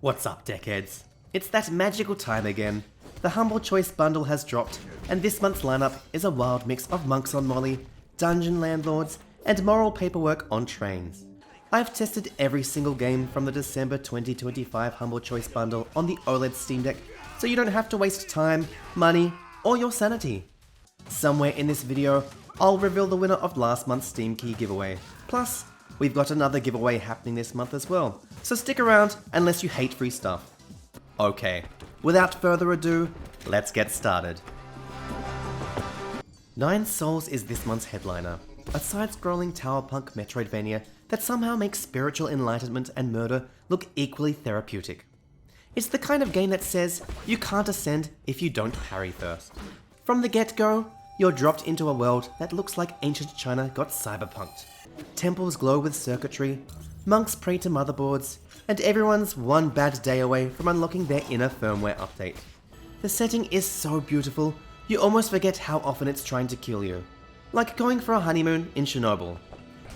What's up, deckheads? It's that magical time again. The Humble Choice bundle has dropped, and this month's lineup is a wild mix of monks on molly, dungeon landlords, and moral paperwork on trains. I've tested every single game from the December 2025 Humble Choice bundle on the OLED Steam Deck, so you don't have to waste time, money, or your sanity. Somewhere in this video, I'll reveal the winner of last month's Steam Key giveaway. Plus, we've got another giveaway happening this month as well, so stick around unless you hate free stuff. Okay, without further ado, let's get started. Nine Souls is this month's headliner, a side-scrolling Taopunk Metroidvania that somehow makes spiritual enlightenment and murder look equally therapeutic. It's the kind of game that says you can't ascend if you don't parry first. From the get-go, you're dropped into a world that looks like ancient China got cyberpunked. Temples glow with circuitry, monks pray to motherboards, and everyone's one bad day away from unlocking their inner firmware update. The setting is so beautiful, you almost forget how often it's trying to kill you. Like going for a honeymoon in Chernobyl.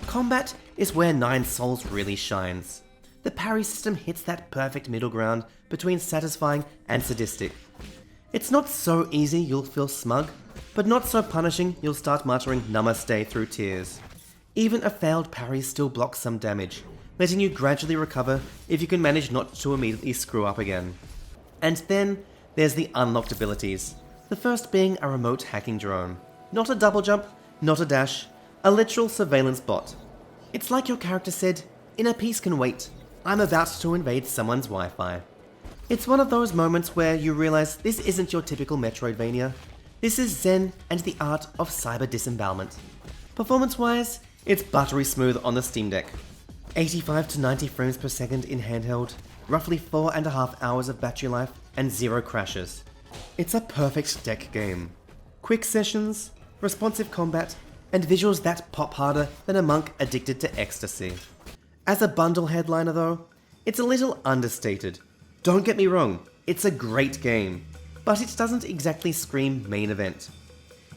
Combat is where Nine Souls really shines. The parry system hits that perfect middle ground between satisfying and sadistic. It's not so easy you'll feel smug, but not so punishing you'll start muttering namaste through tears. Even a failed parry still blocks some damage, letting you gradually recover if you can manage not to immediately screw up again. And then there's the unlocked abilities, the first being a remote hacking drone. Not a double jump, not a dash, a literal surveillance bot. It's like your character said, "Inner peace can wait, I'm about to invade someone's Wi-Fi." It's one of those moments where you realize this isn't your typical Metroidvania. This is Zen and the art of cyber disembowelment. Performance-wise, it's buttery smooth on the Steam Deck. 85 to 90 frames per second in handheld, roughly 4.5 hours of battery life, and 0 crashes. It's a perfect deck game. Quick sessions, responsive combat, and visuals that pop harder than a monk addicted to ecstasy. As a bundle headliner though, it's a little understated. Don't get me wrong, it's a great game, but it doesn't exactly scream main event.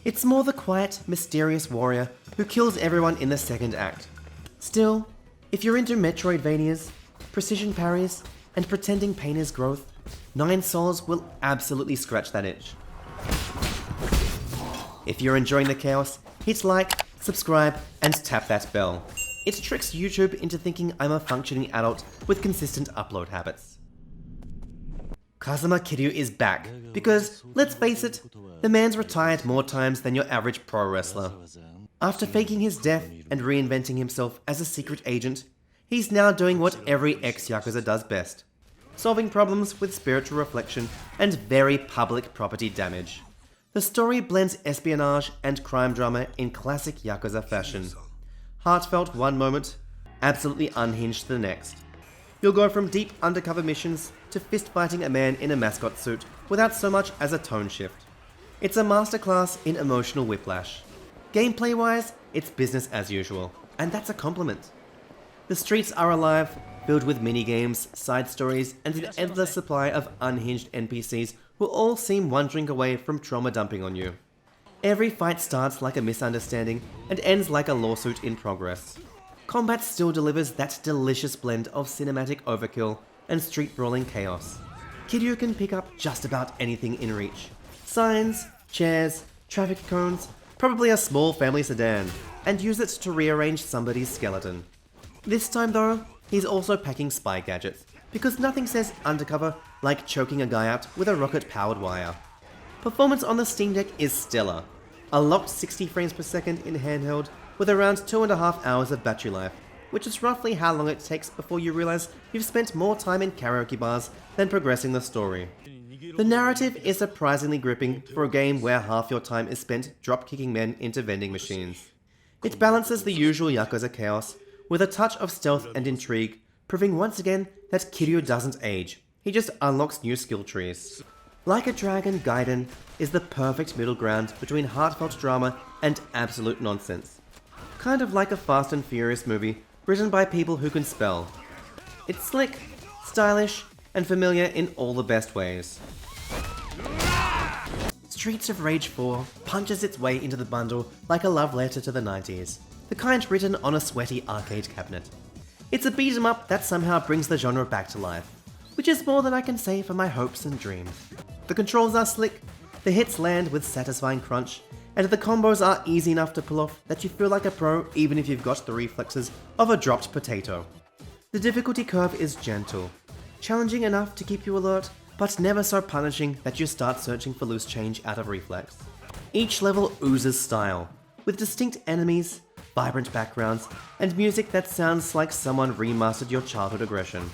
It's more the quiet, mysterious warrior who kills everyone in the second act. Still, if you're into Metroidvanias, precision parries, and pretending pain is growth, Nine Souls will absolutely scratch that itch. If you're enjoying the chaos, hit like, subscribe, and tap that bell. It tricks YouTube into thinking I'm a functioning adult with consistent upload habits. Kazuma Kiryu is back, because, let's face it, the man's retired more times than your average pro wrestler. After faking his death and reinventing himself as a secret agent, he's now doing what every ex-Yakuza does best. Solving problems with spiritual reflection and very public property damage. The story blends espionage and crime drama in classic Yakuza fashion. Heartfelt one moment, absolutely unhinged the next. You'll go from deep undercover missions to fist-fighting a man in a mascot suit without so much as a tone shift. It's a masterclass in emotional whiplash. Gameplay-wise, it's business as usual, and that's a compliment. The streets are alive, filled with mini-games, side stories, and an endless supply of unhinged NPCs who all seem one drink away from trauma dumping on you. Every fight starts like a misunderstanding and ends like a lawsuit in progress. Combat still delivers that delicious blend of cinematic overkill and street-brawling chaos. Kiryu can pick up just about anything in reach. Signs, chairs, traffic cones, probably a small family sedan, and use it to rearrange somebody's skeleton. This time though, he's also packing spy gadgets, because nothing says undercover like choking a guy out with a rocket-powered wire. Performance on the Steam Deck is stellar. A locked 60 frames per second in handheld with around 2.5 hours of battery life, which is roughly how long it takes before you realize you've spent more time in karaoke bars than progressing the story. The narrative is surprisingly gripping for a game where half your time is spent drop-kicking men into vending machines. It balances the usual Yakuza chaos with a touch of stealth and intrigue, proving once again that Kiryu doesn't age, he just unlocks new skill trees. Like a Dragon Gaiden is the perfect middle ground between heartfelt drama and absolute nonsense. Kind of like a Fast and Furious movie written by people who can spell. It's slick, stylish, and familiar in all the best ways. Streets of Rage 4 punches its way into the bundle like a love letter to the 90s, the kind written on a sweaty arcade cabinet. It's a beat 'em up that somehow brings the genre back to life. which is more than I can say for my hopes and dreams. The controls are slick, the hits land with satisfying crunch, and the combos are easy enough to pull off that you feel like a pro even if you've got the reflexes of a dropped potato. The difficulty curve is gentle, challenging enough to keep you alert, but never so punishing that you start searching for loose change out of reflex. Each level oozes style, with distinct enemies, vibrant backgrounds, and music that sounds like someone remastered your childhood aggression.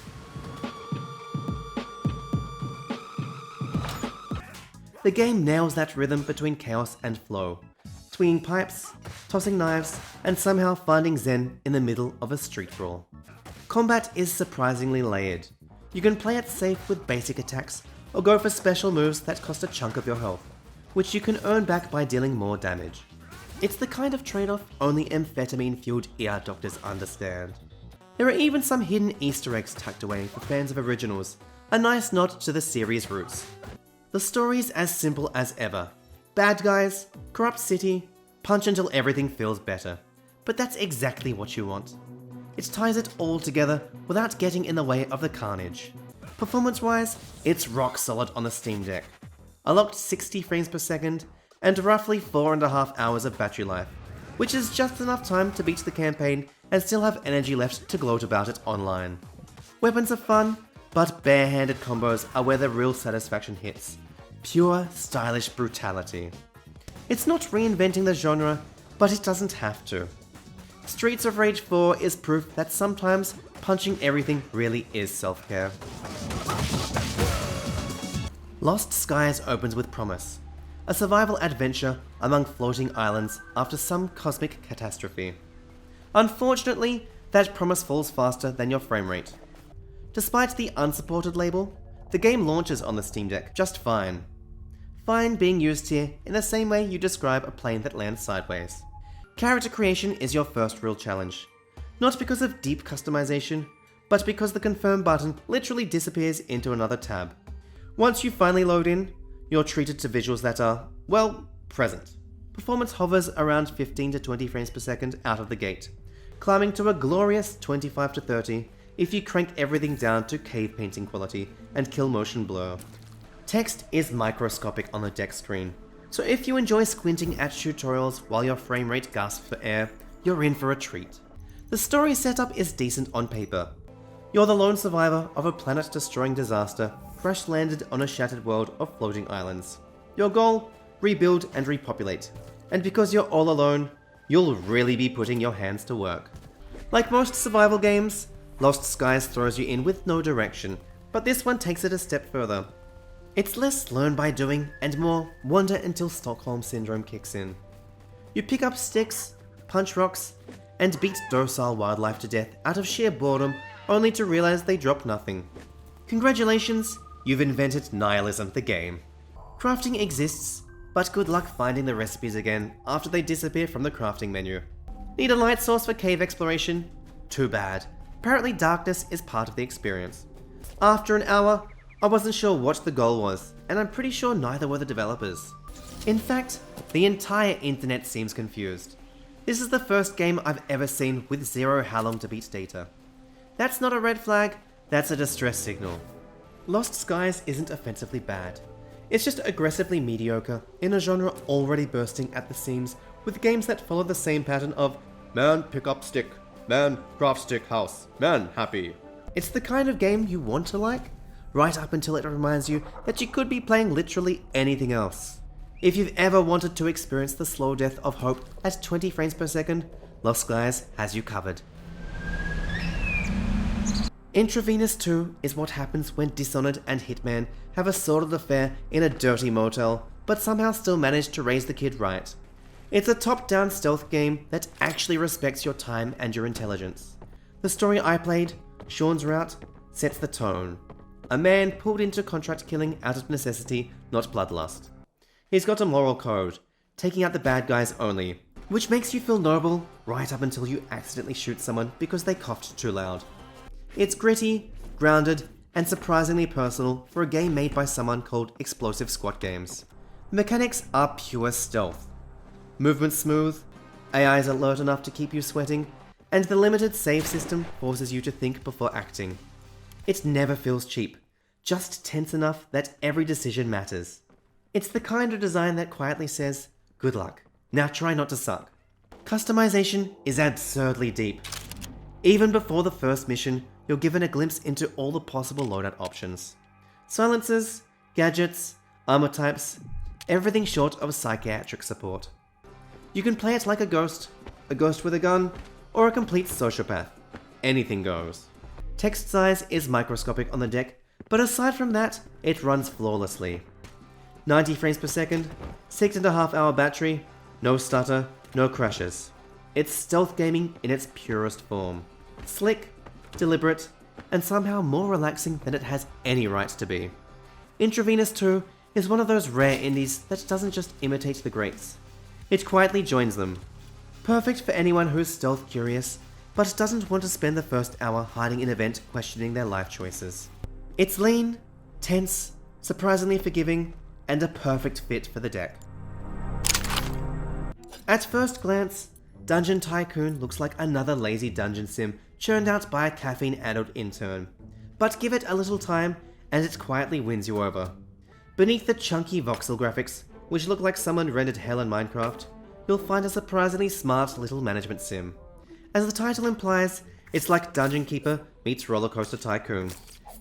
The game nails that rhythm between chaos and flow, swinging pipes, tossing knives, and somehow finding zen in the middle of a street brawl. Combat is surprisingly layered. You can play it safe with basic attacks, or go for special moves that cost a chunk of your health, which you can earn back by dealing more damage. It's the kind of trade-off only amphetamine-fueled ER doctors understand. There are even some hidden Easter eggs tucked away for fans of originals, a nice nod to the series' roots. The story's as simple as ever. Bad guys, corrupt city, punch until everything feels better. But that's exactly what you want. It ties it all together without getting in the way of the carnage. Performance-wise, it's rock solid on the Steam Deck. A locked 60 frames per second, and roughly 4.5 hours of battery life, which is just enough time to beat the campaign and still have energy left to gloat about it online. Weapons are fun, but bare-handed combos are where the real satisfaction hits. Pure, stylish brutality. It's not reinventing the genre, but it doesn't have to. Streets of Rage 4 is proof that sometimes punching everything really is self-care. Lost Skies opens with promise, a survival adventure among floating islands after some cosmic catastrophe. Unfortunately, that promise falls faster than your frame rate. Despite the unsupported label, the game launches on the Steam Deck just fine. Fine being used here in the same way you describe a plane that lands sideways. Character creation is your first real challenge. Not because of deep customization, but because the confirm button literally disappears into another tab. Once you finally load in, you're treated to visuals that are, well, present. Performance hovers around 15 to 20 frames per second out of the gate, climbing to a glorious 25 to 30 if you crank everything down to cave painting quality and kill motion blur. Text is microscopic on the deck screen, so if you enjoy squinting at tutorials while your frame rate gasps for air, you're in for a treat. The story setup is decent on paper. You're the lone survivor of a planet-destroying disaster crash-landed on a shattered world of floating islands. Your goal? Rebuild and repopulate. And because you're all alone, you'll really be putting your hands to work. Like most survival games, Lost Skies throws you in with no direction, but this one takes it a step further. It's less learn by doing and more wonder until Stockholm Syndrome kicks in. You pick up sticks, punch rocks, and beat docile wildlife to death out of sheer boredom only to realize they drop nothing. Congratulations, you've invented Nihilism the game. Crafting exists, but good luck finding the recipes again after they disappear from the crafting menu. Need a light source for cave exploration? Too bad. Apparently darkness is part of the experience. After an hour, I wasn't sure what the goal was, and I'm pretty sure neither were the developers. In fact, the entire internet seems confused. This is the first game I've ever seen with zero how long to beat data. That's not a red flag, that's a distress signal. Lost Skies isn't offensively bad. It's just aggressively mediocre in a genre already bursting at the seams with games that follow the same pattern of man pick up stick, man craft stick house, man happy. It's the kind of game you want to like, right up until it reminds you that you could be playing literally anything else. If you've ever wanted to experience the slow death of hope at 20 frames per second, Lost Skies has you covered. Intravenous 2 is what happens when Dishonored and Hitman have a sordid affair in a dirty motel, but somehow still manage to raise the kid right. It's a top-down stealth game that actually respects your time and your intelligence. The story I played, Sean's Route, sets the tone. A man pulled into contract killing out of necessity, not bloodlust. He's got a moral code, taking out the bad guys only, which makes you feel noble right up until you accidentally shoot someone because they coughed too loud. It's gritty, grounded, and surprisingly personal for a game made by someone called Explosive Squad Games. The mechanics are pure stealth. Movement smooth, AI's alert enough to keep you sweating, and the limited save system forces you to think before acting. It never feels cheap, just tense enough that every decision matters. It's the kind of design that quietly says, good luck, now try not to suck. Customization is absurdly deep. Even before the first mission, you're given a glimpse into all the possible loadout options. Silencers, gadgets, armor types, everything short of psychiatric support. You can play it like a ghost with a gun, or a complete sociopath. Anything goes. Text size is microscopic on the deck, but aside from that, it runs flawlessly. 90 frames per second, 6.5 hour battery, no stutter, no crashes. It's stealth gaming in its purest form. Slick, deliberate, and somehow more relaxing than it has any right to be. Intravenous 2 is one of those rare indies that doesn't just imitate the greats. It quietly joins them. Perfect for anyone who's stealth curious, but doesn't want to spend the first hour hiding in a vent questioning their life choices. It's lean, tense, surprisingly forgiving, and a perfect fit for the deck. At first glance, Dungeon Tycoon looks like another lazy dungeon sim churned out by a caffeine-addled intern. But give it a little time, and it quietly wins you over. Beneath the chunky voxel graphics, which look like someone rendered hell in Minecraft, you'll find a surprisingly smart little management sim. As the title implies, it's like Dungeon Keeper meets Roller Coaster Tycoon,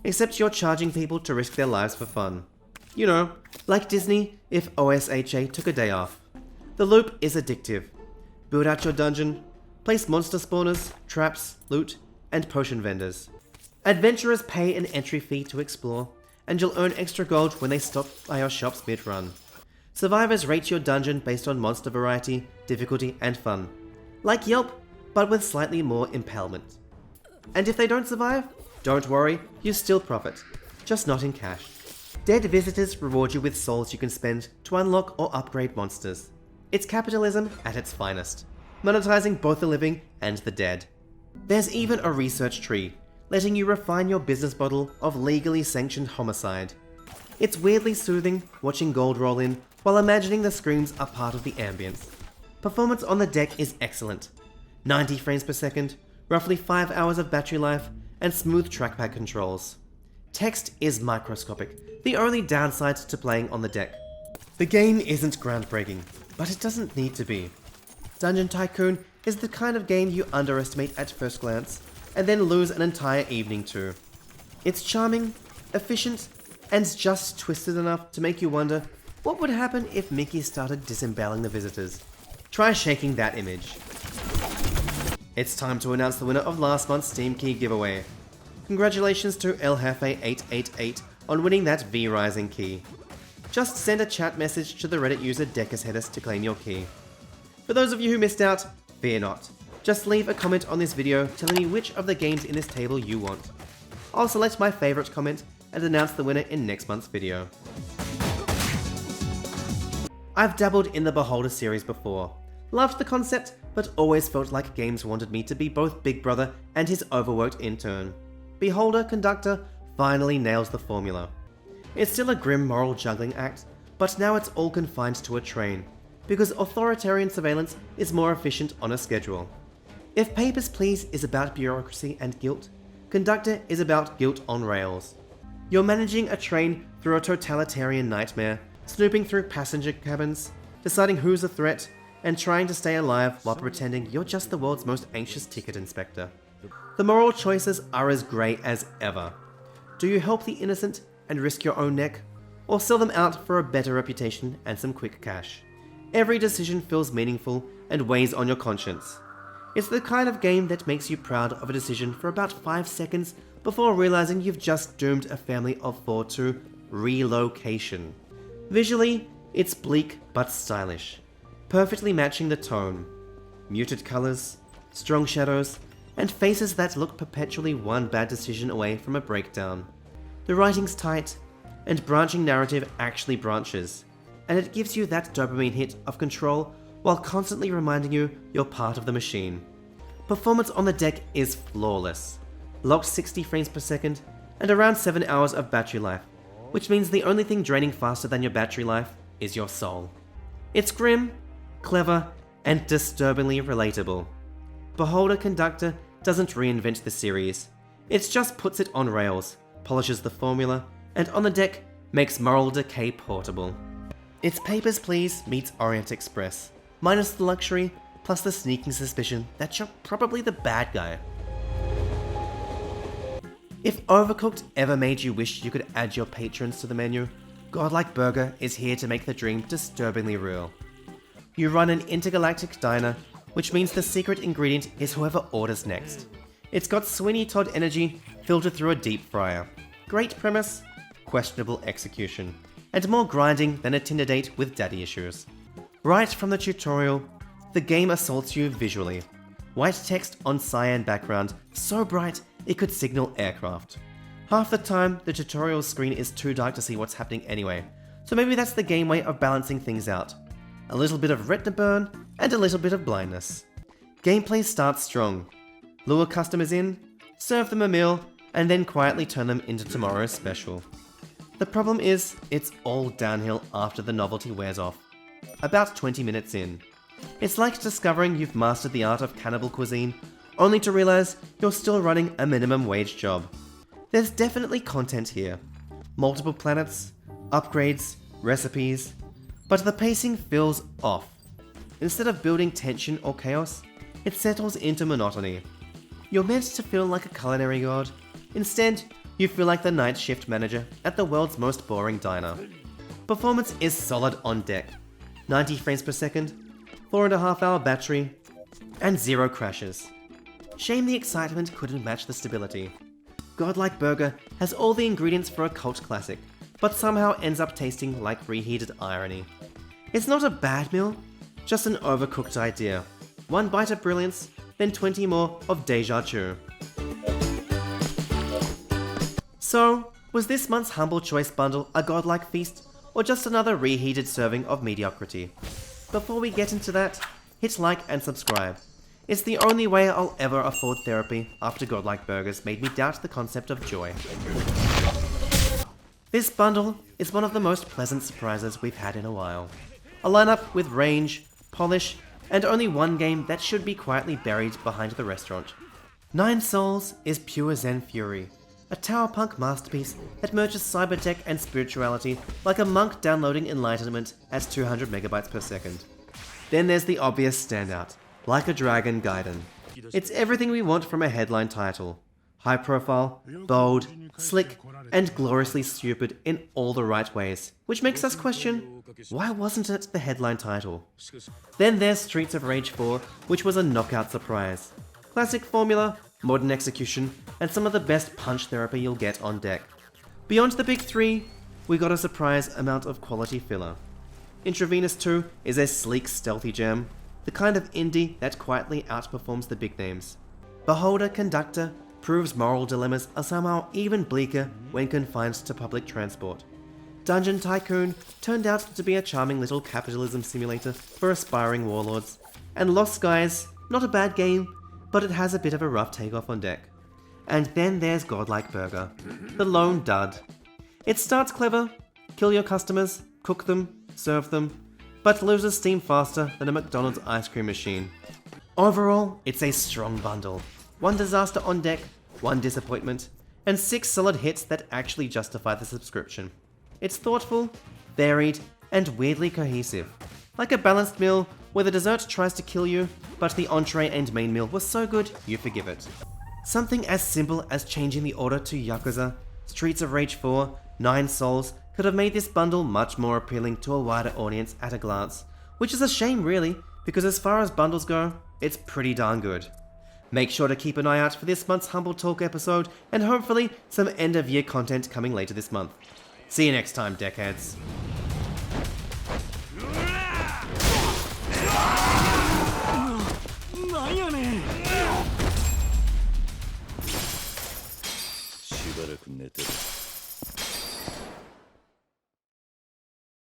except you're charging people to risk their lives for fun. You know, like Disney if OSHA took a day off. The loop is addictive. Build out your dungeon, place monster spawners, traps, loot, and potion vendors. Adventurers pay an entry fee to explore, and you'll earn extra gold when they stop by your shops mid-run. Survivors rate your dungeon based on monster variety, difficulty, and fun. Like Yelp, but with slightly more impalement. And if they don't survive, don't worry, you still profit, just not in cash. Dead visitors reward you with souls you can spend to unlock or upgrade monsters. It's capitalism at its finest, monetizing both the living and the dead. There's even a research tree, letting you refine your business model of legally sanctioned homicide. It's weirdly soothing watching gold roll in while imagining the screams are part of the ambience. Performance on the deck is excellent. 90 frames per second, roughly 5 hours of battery life, and smooth trackpad controls. Text is microscopic, the only downside to playing on the deck. The game isn't groundbreaking, but it doesn't need to be. Dungeon Tycoon is the kind of game you underestimate at first glance, and then lose an entire evening to. It's charming, efficient, and just twisted enough to make you wonder what would happen if Mickey started disemboweling the visitors. Try shaking that image. It's time to announce the winner of last month's Steam Key giveaway. Congratulations to El Jefe 888 on winning that V-Rising key. Just send a chat message to the Reddit user Decusheadus to claim your key. For those of you who missed out, fear not. Just leave a comment on this video telling me which of the games in this table you want. I'll select my favourite comment and announce the winner in next month's video. I've dabbled in the Beholder series before. Loved the concept, but always felt like games wanted me to be both Big Brother and his overworked intern. Beholder Conductor finally nails the formula. It's still a grim moral juggling act, but now it's all confined to a train, because authoritarian surveillance is more efficient on a schedule. If Papers, Please is about bureaucracy and guilt, Conductor is about guilt on rails. You're managing a train through a totalitarian nightmare, snooping through passenger cabins, deciding who's a threat, and trying to stay alive while pretending you're just the world's most anxious ticket inspector. The moral choices are as grey as ever. Do you help the innocent and risk your own neck, or sell them out for a better reputation and some quick cash? Every decision feels meaningful and weighs on your conscience. It's the kind of game that makes you proud of a decision for about 5 seconds before realizing you've just doomed a family of 4 to relocation. Visually, it's bleak but stylish, perfectly matching the tone. Muted colors, strong shadows, and faces that look perpetually one bad decision away from a breakdown. The writing's tight, and branching narrative actually branches, and it gives you that dopamine hit of control while constantly reminding you you're part of the machine. Performance on the deck is flawless. Locked 60 frames per second, and around 7 hours of battery life, which means the only thing draining faster than your battery life is your soul. It's grim, clever, and disturbingly relatable. Beholder Conductor doesn't reinvent the series. It just puts it on rails, polishes the formula, and on the deck makes moral decay portable. It's Papers, Please meets Orient Express, minus the luxury, plus the sneaking suspicion that you're probably the bad guy. If Overcooked ever made you wish you could add your patrons to the menu, Godlike Burger is here to make the dream disturbingly real. You run an intergalactic diner, which means the secret ingredient is whoever orders next. It's got Sweeney Todd energy filtered through a deep fryer. Great premise, questionable execution, and more grinding than a Tinder date with daddy issues. Right from the tutorial, the game assaults you visually. White text on cyan background, so bright it could signal aircraft. Half the time, the tutorial screen is too dark to see what's happening anyway, so maybe that's the game way of balancing things out. A little bit of retina burn, and a little bit of blindness. Gameplay starts strong. Lure customers in, serve them a meal, and then quietly turn them into tomorrow's special. The problem is, it's all downhill after the novelty wears off. About 20 minutes in. It's like discovering you've mastered the art of cannibal cuisine, only to realize you're still running a minimum wage job. There's definitely content here. Multiple planets, upgrades, recipes, but the pacing feels off. Instead of building tension or chaos, it settles into monotony. You're meant to feel like a culinary god. Instead, you feel like the night shift manager at the world's most boring diner. Performance is solid on deck. 90 frames per second, 4.5 hour battery, and 0 crashes. Shame the excitement couldn't match the stability. Godlike Burger has all the ingredients for a cult classic, but somehow ends up tasting like reheated irony. It's not a bad meal, just an overcooked idea. One bite of brilliance, then 20 more of déjà vu. So, was this month's Humble Choice bundle a godlike feast, or just another reheated serving of mediocrity? Before we get into that, hit like and subscribe. It's the only way I'll ever afford therapy after Godlike Burgers made me doubt the concept of joy. This bundle is one of the most pleasant surprises we've had in a while. A lineup with range, polish, and only one game that should be quietly buried behind the restaurant. 9 Souls is pure Zen fury, a Taopunk masterpiece that merges cybertech and spirituality like a monk downloading enlightenment at 200 megabytes per second. Then there's the obvious standout, Like a Dragon Gaiden. It's everything we want from a headline title. High profile, bold, slick, and gloriously stupid in all the right ways, which makes us question, why wasn't it the headline title? Then there's Streets of Rage 4, which was a knockout surprise. Classic formula, modern execution, and some of the best punch therapy you'll get on deck. Beyond the big three, we got a surprise amount of quality filler. Intravenous 2 is a sleek, stealthy gem, the kind of indie that quietly outperforms the big names. Beholder Conductor proves moral dilemmas are somehow even bleaker when confined to public transport. Dungeon Tycoon turned out to be a charming little capitalism simulator for aspiring warlords. And Lost Skies, not a bad game, but it has a bit of a rough takeoff on deck. And then there's Godlike Burger, the lone dud. It starts clever, kill your customers, cook them, serve them, but loses steam faster than a McDonald's ice cream machine. Overall, it's a strong bundle. 1 disaster on deck, 1 disappointment, and 6 solid hits that actually justify the subscription. It's thoughtful, varied, and weirdly cohesive. Like a balanced meal where the dessert tries to kill you, but the entree and main meal was so good you forgive it. Something as simple as changing the order to Yakuza, Streets of Rage 4, 9 Souls could have made this bundle much more appealing to a wider audience at a glance, which is a shame really, because as far as bundles go, it's pretty darn good. Make sure to keep an eye out for this month's Humble Talk episode, and hopefully some end of year content coming later this month. See you next time, deckheads.